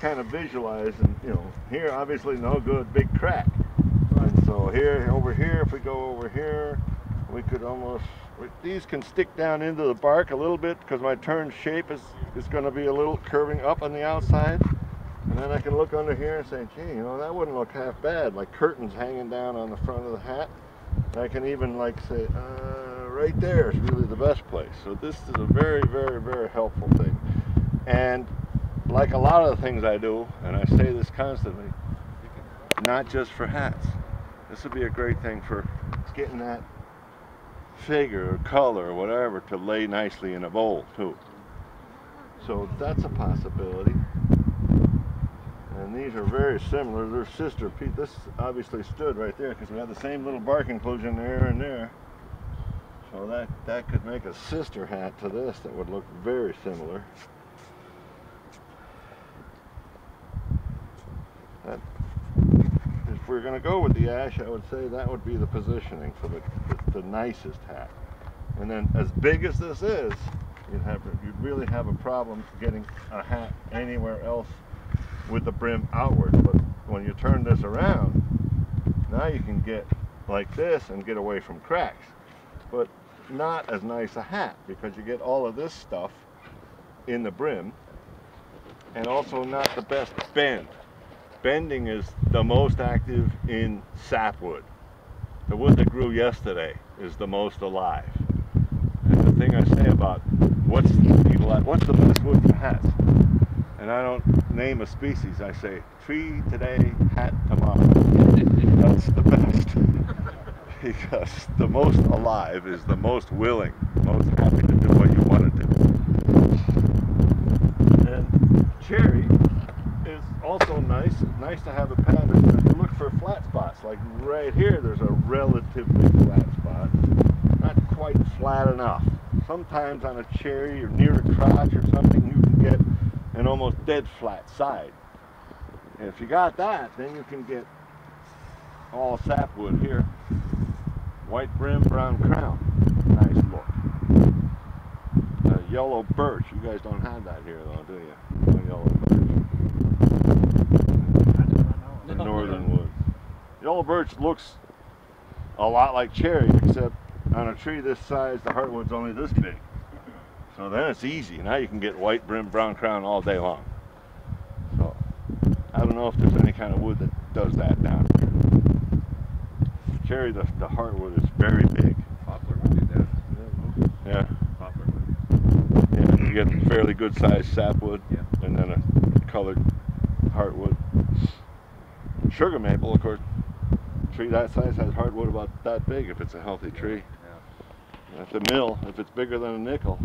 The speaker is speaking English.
kind of visualize, and you know, here obviously no good, big crack. And so here, over here, if we go over here, we could almost, these can stick down into the bark a little bit because my turn shape is going to be a little curving up on the outside. And then I can look under here and say, gee, you know, that wouldn't look half bad, like curtains hanging down on the front of the hat. And I can even like say, right there is really the best place. So this is a very, very, very helpful thing. And like a lot of the things I do, and I say this constantly, not just for hats. This would be a great thing for getting that figure or color or whatever to lay nicely in a bowl too. So that's a possibility. And these are very similar. They're sister pieces. This obviously stood right there because we had the same little bark inclusion there and there. So that could make a sister hat to this that would look very similar. If we're going to go with the ash, I would say that would be the positioning for the nicest hat. And then as big as this is, you'd really have a problem getting a hat anywhere else with the brim outward. But when you turn this around, now you can get like this and get away from cracks. But not as nice a hat because you get all of this stuff in the brim, and also not the best bend. Bending is the most active in sapwood. The wood that grew yesterday is the most alive. And the thing I say about what's the best wood for hats? And I don't name a species. I say tree today, hat tomorrow. That's the best. Because the most alive is the most willing, most happy to do what you want to do. And cherry is also nice. It's nice to have a pattern. If you look for flat spots, like right here, there's a relatively flat spot. Not quite flat enough. Sometimes on a cherry or near a crotch or something, you can get an almost dead flat side. And if you got that, then you can get all sapwood here. White brim, brown crown. Nice look. Yellow birch. You guys don't have that here though, do you? No yellow birch. The northern wood. Yellow birch looks a lot like cherry, except on a tree this size, the heartwood's only this big. So then it's easy. Now you can get white brim, brown crown all day long. So I don't know if there's any kind of wood that does that down here. Cherry, the heartwood is very big. Poplar would do that. Yeah. Poplar would. Yeah, you get fairly good sized sapwood, yeah, and then a colored heartwood. Sugar maple, of course, tree that size has hardwood about that big if it's a healthy tree. Yeah. At the mill, if it's bigger than a nickel,